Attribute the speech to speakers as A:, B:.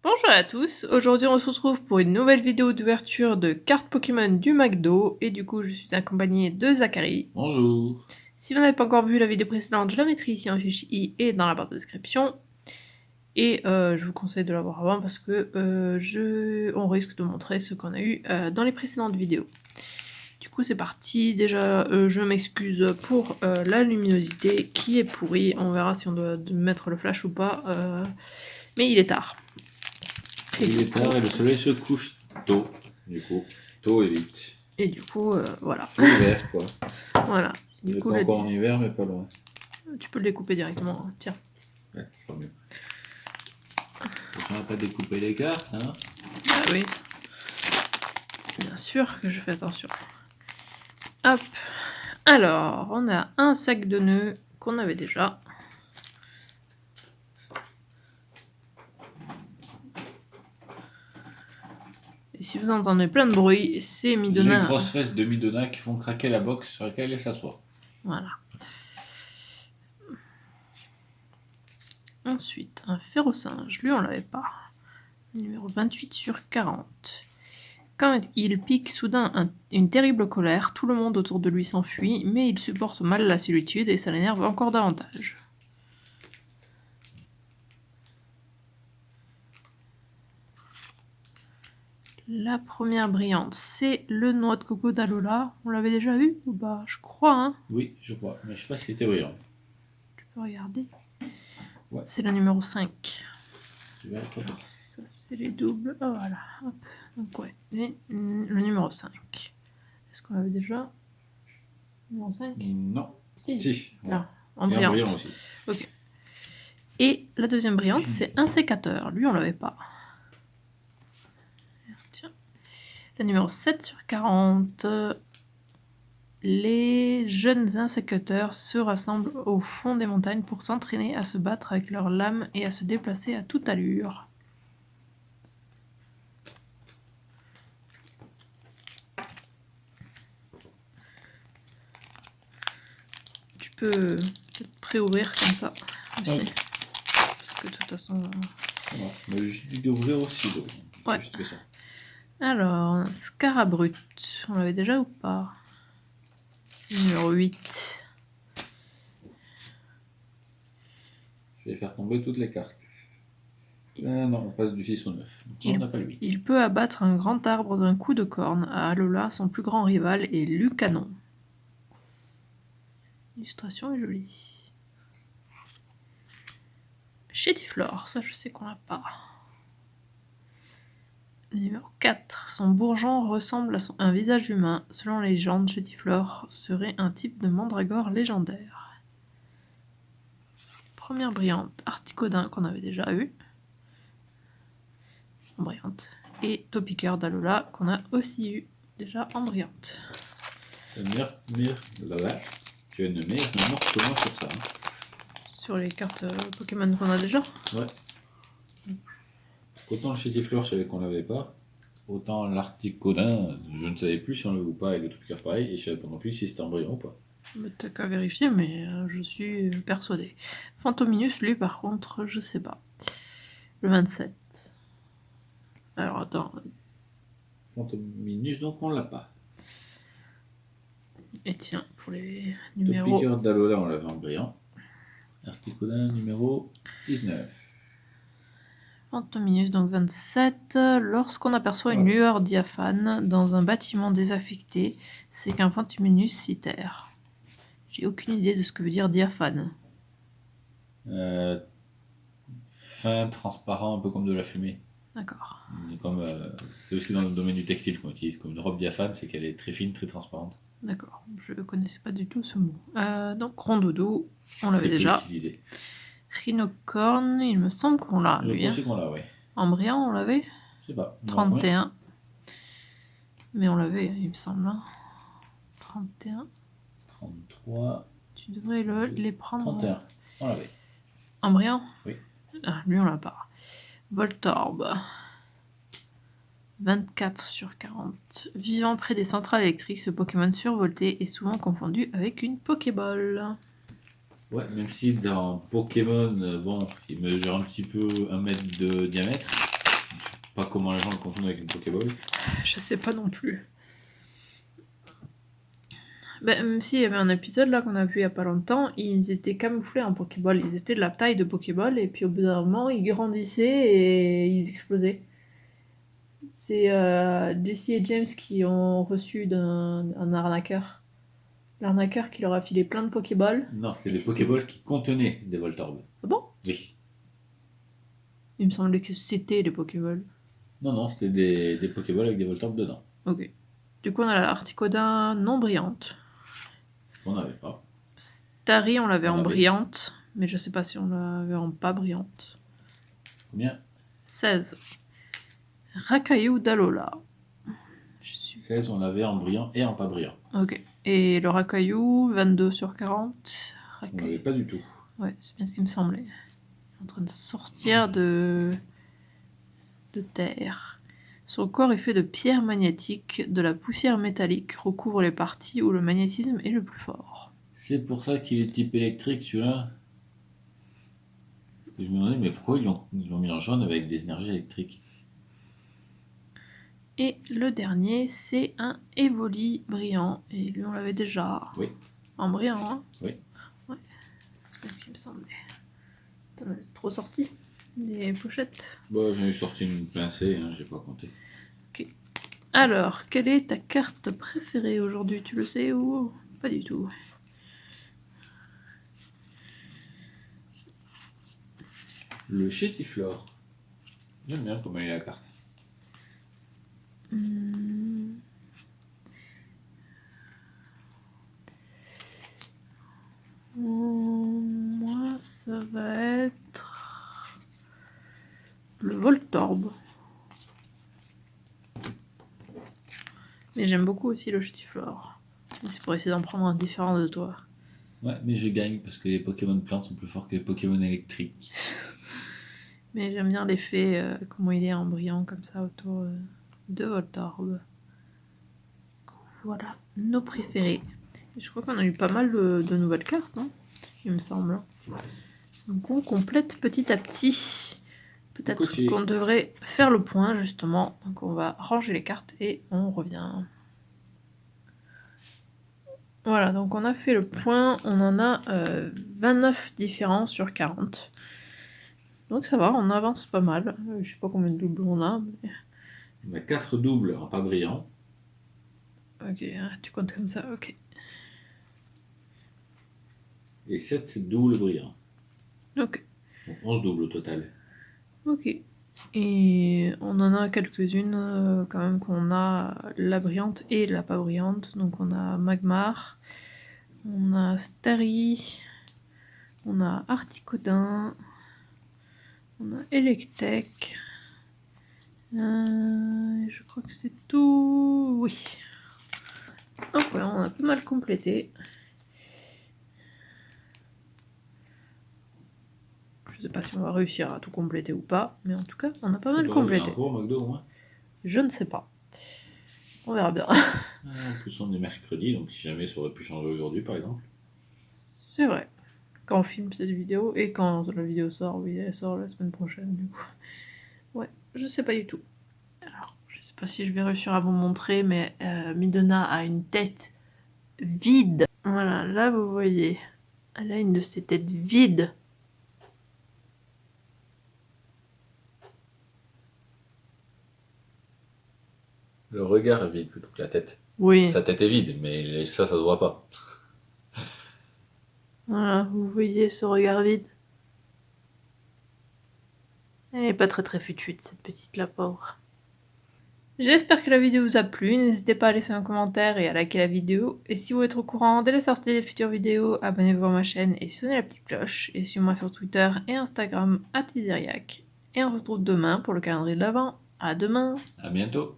A: Bonjour à tous, aujourd'hui on se retrouve pour une nouvelle vidéo d'ouverture de cartes Pokémon du McDo et du coup je suis accompagnée de Zachary.
B: Bonjour.
A: Si vous n'avez pas encore vu la vidéo précédente, je la mettrai ici en fiche i et dans la barre de description. Et je vous conseille de la voir avant parce que on risque de montrer ce qu'on a eu dans les précédentes vidéos. Du coup c'est parti, déjà je m'excuse pour la luminosité qui est pourrie, on verra si on doit mettre le flash ou pas, mais il est tard.
B: Il est tard et le soleil se couche tôt, du coup. Tôt et vite.
A: Et du coup, voilà.
B: Tout l'hiver, quoi.
A: Voilà.
B: Il
A: Du
B: n'est
A: coup,
B: pas
A: là,
B: encore en hiver, mais pas loin.
A: tu peux le découper directement. Hein. Tiens.
B: Ouais, ce sera mieux. On va pas découper les cartes, hein.
A: Ah oui. Bien sûr que je fais attention. Hop. Alors, on a un sac de nœuds qu'on avait déjà. Et si vous entendez plein de bruit, c'est Midona.
B: Les grosses fesses de Midona qui font craquer la box sur laquelle elle s'assoit.
A: Voilà. Ensuite, un ferro-singe. Lui, on l'avait pas. Numéro 28 sur 40. Quand il pique soudain une terrible colère, tout le monde autour de lui s'enfuit, mais il supporte mal la solitude et ça l'énerve encore davantage. La première brillante, c'est le noix de coco d'Alola. On l'avait déjà vu ou pas? Je crois, hein.
B: Oui, je crois, mais je sais pas si c'était brillant.
A: Tu peux regarder.
B: Ouais.
A: C'est le numéro 5.
B: Tu vas être là.
A: Ça, c'est les doubles. Oh, voilà. Hop. Donc, ouais. Et le numéro 5. Est-ce qu'on l'avait déjà? Numéro 5?
B: Non.
A: Si.
B: Ouais.
A: Là, en
B: et
A: brillante.
B: en brillant aussi.
A: Ok. Et la deuxième brillante, c'est un sécateur. Lui, on l'avait pas. Tiens. Le numéro 7 sur 40. Les jeunes insécateurs se rassemblent au fond des montagnes pour s'entraîner à se battre avec leurs lames et à se déplacer à toute allure. Tu peux peut-être préouvrir comme ça. Aussi.
B: Oui.
A: Parce que de toute façon...
B: Voilà. Mais je dis d'ouvrir aussi, donc.
A: Ouais.
B: Juste fait ça.
A: Alors, Scarabrut. On l'avait déjà ou pas? Numéro 8.
B: Je vais faire tomber toutes les cartes. Non, on passe du 6 au 9. Donc on n'a pas le 8.
A: Il peut abattre un grand arbre d'un coup de corne. À Alola, son plus grand rival est Lucanon. L'illustration est jolie. Chétiflore, ça je sais qu'on l'a pas. Numéro 4. Son bourgeon ressemble à un visage humain. Selon la légende, Chétiflore serait un type de mandragore légendaire. Première brillante, Articodin qu'on avait déjà eu. En brillante. Et Topiqueur d'Alola qu'on a aussi eu déjà en brillante.
B: Tu as une meilleure mémoire que moi sur ça. Hein.
A: Sur les cartes Pokémon qu'on a déjà?
B: Ouais. Autant le Chétifleur, je savais qu'on l'avait pas. Autant l'Articodin, je ne savais plus si on l'avait ou pas avec le Topiqueur pareil. Et je savais pas non plus si c'était en brillant ou pas.
A: T'as qu'à vérifier, mais je suis persuadée. Fantominus, lui, par contre, je sais pas. Le 27. Alors, attends.
B: Fantominus, donc on l'a pas.
A: Et tiens, pour les numéros...
B: Topiqueur d'Alola, on l'avait en brillant. Articodin, numéro 19.
A: Fantominus, donc 27. Lorsqu'on aperçoit une lueur diaphane dans un bâtiment désaffecté, c'est qu'un Fantominus s'y terre. J'ai aucune idée de ce que veut dire diaphane.
B: Fin, transparent, un peu comme de la fumée.
A: D'accord.
B: C'est aussi dans le domaine du textile qu'on utilise. Comme une robe diaphane, c'est qu'elle est très fine, très transparente.
A: D'accord, je ne connaissais pas du tout ce mot. Donc Rondoudou, on l'avait déjà.
B: Utilisé.
A: Rhinocorne, il me semble qu'on l'a, lui.
B: Je pense qu'on l'a, oui.
A: En brillant, on l'avait?
B: Je sais pas.
A: 31. Mais on l'avait, il me semble. Hein. 31.
B: 33.
A: Tu devrais les prendre.
B: 31. On l'avait.
A: En brillant?
B: Oui.
A: Ah, lui, on l'a pas. Voltorb. 24 sur 40. Vivant près des centrales électriques, ce Pokémon survolté est souvent confondu avec une Pokéball.
B: Ouais, même si dans Pokémon, bon, il mesure un petit peu 1 mètre de diamètre. pas comment les gens le confondent avec une Pokéball.
A: Je sais pas non plus. Ben, même s'il y avait un épisode là qu'on a vu il y a pas longtemps, ils étaient camouflés en Pokéball. Ils étaient de la taille de Pokéball et puis au bout d'un moment, ils grandissaient et ils explosaient. C'est Jesse et James qui ont reçu un arnaqueur. L'arnaqueur qui leur a filé plein de Pokéballs.
B: Non, c'était des Pokéballs qui contenaient des Voltorbs.
A: Ah bon?
B: Oui.
A: Il me semblait que c'était les Pokéballs.
B: Non, c'était des Pokéballs avec des Voltorbs dedans.
A: Ok. Du coup, on a la Articodin non brillante.
B: On n'avait pas.
A: Starry, on l'avait
B: On
A: en
B: l'avait.
A: brillante, mais je sais pas si on l'avait en pas brillante.
B: Combien?
A: 16. Rakayu d'Alola.
B: 16, on l'avait en brillant et en pas brillant.
A: Ok. Et le Rakayu, 22 sur 40.
B: On l'avait pas du tout.
A: Ouais, c'est bien ce qui me semblait. Il est en train de sortir de terre. Son corps est fait de pierres magnétiques, de la poussière métallique recouvre les parties où le magnétisme est le plus fort.
B: C'est pour ça qu'il est type électrique celui-là. Je me demandais, mais pourquoi ils l'ont mis en jaune avec des énergies électriques?
A: Et le dernier, c'est un Evoli brillant. Et lui, on l'avait déjà.
B: Oui.
A: En brillant, hein?
B: Oui.
A: Ouais. C'est ce qui me semblait. T'en as trop sorti des pochettes.
B: Bon, j'en ai sorti une pincée, hein, j'ai pas compté.
A: Ok. Alors, quelle est ta carte préférée aujourd'hui? Tu le sais ou pas du tout?
B: Le Chétiflore. J'aime bien comment il est la carte.
A: Moi, ça va être le Voltorb. Mais j'aime beaucoup aussi le Chétiflore. C'est pour essayer d'en prendre un différent de toi.
B: Ouais, mais je gagne parce que les Pokémon plantes sont plus forts que les Pokémon électriques.
A: Mais j'aime bien l'effet, comment il est en brillant comme ça autour de Voltorb. Voilà, nos préférés. Et je crois qu'on a eu pas mal de nouvelles cartes, hein, il me semble. Donc on complète petit à petit. Peut-être
B: Coaché.
A: qu'on devrait faire le point justement. Donc on va ranger les cartes et on revient. Voilà, donc on a fait le point. On en a 29 différents sur 40. Donc ça va, on avance pas mal. Je sais pas combien de doubles on a. Mais...
B: On a 4 doubles en pas brillant.
A: Ok, tu comptes comme ça, ok.
B: Et 7 doubles brillants.
A: Ok.
B: Donc 11 doubles au total.
A: Ok. Et on en a quelques-unes quand même qu'on a la brillante et la pas brillante. Donc on a Magmar, on a Starry, on a Articodin, on a Electek. Je crois que c'est tout. Oui. Donc voilà, on a pas mal complété. Je sais pas si on va réussir à tout compléter ou pas, mais en tout cas, on a pas mal complété.
B: Pour McDo au moins.
A: Je ne sais pas. On verra bien.
B: En plus, on est mercredi, donc si jamais ça aurait pu changer aujourd'hui, par exemple.
A: C'est vrai. Quand on filme cette vidéo et quand la vidéo sort, oui, elle sort la semaine prochaine, du coup. Ouais, je sais pas du tout. Alors, je sais pas si je vais réussir à vous montrer, mais Midona a une tête vide. Voilà, là vous voyez, elle a une de ses têtes vides.
B: Le regard est vide plutôt que la tête.
A: Oui.
B: Sa tête est vide, mais ça se voit pas.
A: Voilà, vous voyez ce regard vide. Elle est pas très futuite, cette petite la pauvre. J'espère que la vidéo vous a plu, n'hésitez pas à laisser un commentaire et à liker la vidéo. Et si vous voulez être au courant dès la sortie des futures vidéos, abonnez-vous à ma chaîne et sonnez la petite cloche. Et suivez-moi sur Twitter et Instagram @Iziriac. Et on se retrouve demain pour le calendrier de l'Avent. À demain.
B: À bientôt.